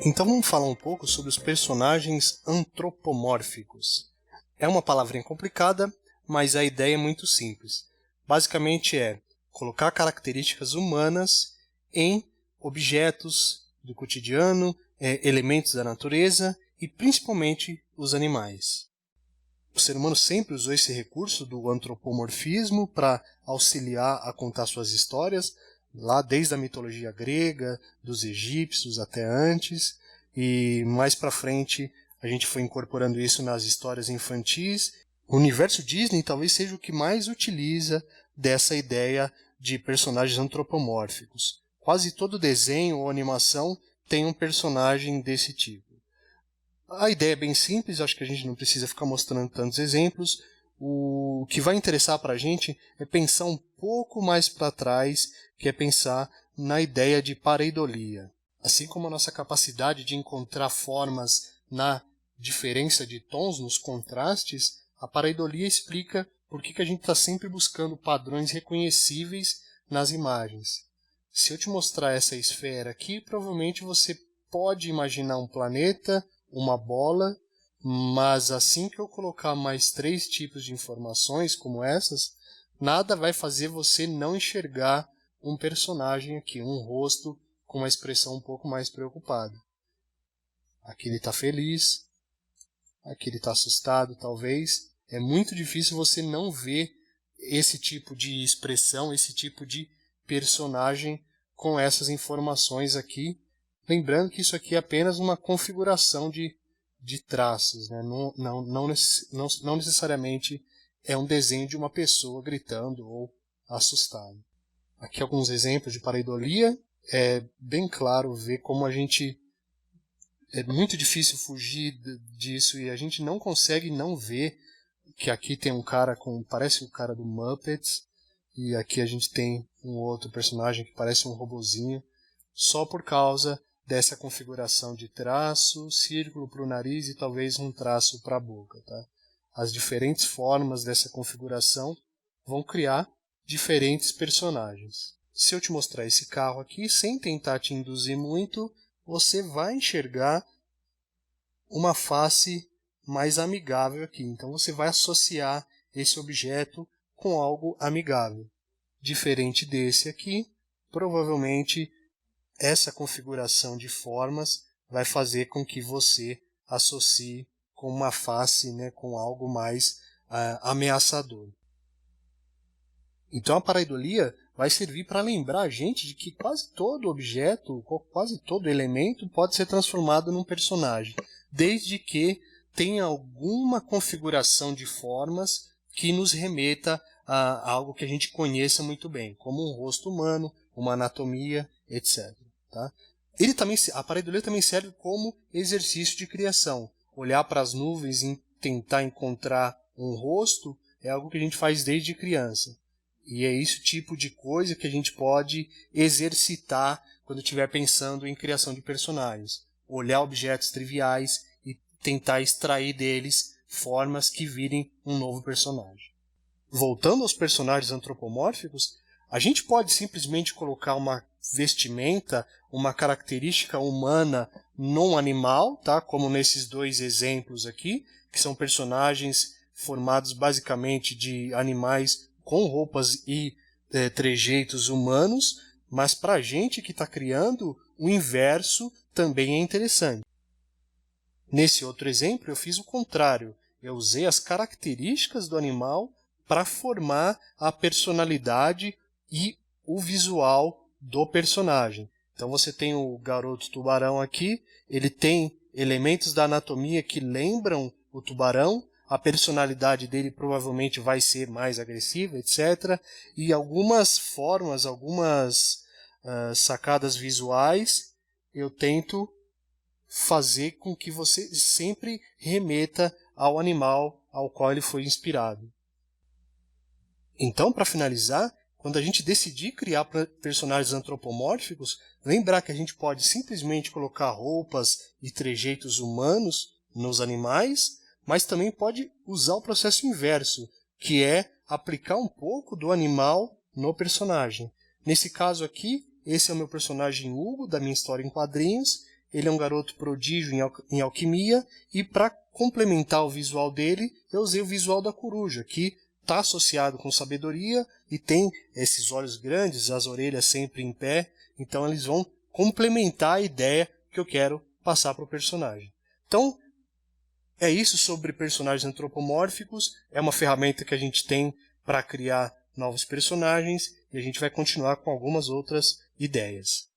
Então vamos falar um pouco sobre os personagens antropomórficos. É uma palavrinha complicada, mas a ideia é muito simples. Basicamente é colocar características humanas em objetos do cotidiano, elementos da natureza e principalmente os animais. O ser humano sempre usou esse recurso do antropomorfismo para auxiliar a contar suas histórias, lá desde a mitologia grega, dos egípcios até antes, e mais para frente a gente foi incorporando isso nas histórias infantis. O universo Disney talvez seja o que mais utiliza dessa ideia de personagens antropomórficos. Quase todo desenho ou animação tem um personagem desse tipo. A ideia é bem simples, acho que a gente não precisa ficar mostrando tantos exemplos. O que vai interessar para a gente é pensar um pouco mais para trás, que é pensar na ideia de pareidolia. Assim como a nossa capacidade de encontrar formas na diferença de tons, nos contrastes, a pareidolia explica por que a gente está sempre buscando padrões reconhecíveis nas imagens. Se eu te mostrar essa esfera aqui, provavelmente você pode imaginar um planeta, uma bola, mas assim que eu colocar mais 3 tipos de informações como essas, nada vai fazer você não enxergar um personagem aqui, um rosto com uma expressão um pouco mais preocupada. Aqui ele está feliz, aqui ele está assustado, talvez. É muito difícil você não ver esse tipo de expressão, esse tipo de personagem com essas informações aqui. Lembrando que isso aqui é apenas uma configuração de traços, né? Não necessariamente é um desenho de uma pessoa gritando ou assustado. Aqui alguns exemplos de pareidolia. É bem claro ver como a gente... É muito difícil fugir disso e a gente não consegue não ver que aqui tem um cara com... parece o cara do Muppets, e aqui a gente tem um outro personagem que parece um robozinho, só por causa dessa configuração de traço, círculo para o nariz e talvez um traço para a boca. Tá? As diferentes formas dessa configuração vão criar diferentes personagens. Se eu te mostrar esse carro aqui, sem tentar te induzir muito, você vai enxergar uma face mais amigável aqui. Então você vai associar esse objeto com algo amigável. Diferente desse aqui, provavelmente essa configuração de formas vai fazer com que você associe com uma face, né, com algo mais ameaçador. Então a pareidolia vai servir para lembrar a gente de que quase todo objeto, quase todo elemento pode ser transformado num personagem, desde que tenha alguma configuração de formas que nos remeta a algo que a gente conheça muito bem, como um rosto humano, uma anatomia, etc. Tá? A pareidolia também serve como exercício de criação. Olhar para as nuvens e tentar encontrar um rosto é algo que a gente faz desde criança. E é esse tipo de coisa que a gente pode exercitar quando estiver pensando em criação de personagens. Olhar objetos triviais e tentar extrair deles formas que virem um novo personagem. Voltando aos personagens antropomórficos, a gente pode simplesmente colocar uma vestimenta, uma característica humana num animal, tá? Como nesses 2 exemplos aqui, que são personagens formados basicamente de animais com roupas e trejeitos humanos, mas para a gente que está criando, o inverso também é interessante. Nesse outro exemplo, eu fiz o contrário. Eu usei as características do animal para formar a personalidade e o visual do personagem. Então você tem o garoto tubarão aqui, ele tem elementos da anatomia que lembram o tubarão, a personalidade dele provavelmente vai ser mais agressiva, etc. E algumas formas, algumas sacadas visuais, eu tento fazer com que você sempre remeta ao animal ao qual ele foi inspirado. Então, para finalizar, quando a gente decidir criar personagens antropomórficos, lembrar que a gente pode simplesmente colocar roupas e trejeitos humanos nos animais, mas também pode usar o processo inverso, que é aplicar um pouco do animal no personagem. Nesse caso aqui, esse é o meu personagem Hugo, da minha história em quadrinhos, ele é um garoto prodígio em alquimia, e para complementar o visual dele, eu usei o visual da coruja, que está associado com sabedoria e tem esses olhos grandes, as orelhas sempre em pé, então eles vão complementar a ideia que eu quero passar para o personagem. Então, é isso sobre personagens antropomórficos, é uma ferramenta que a gente tem para criar novos personagens, e a gente vai continuar com algumas outras ideias.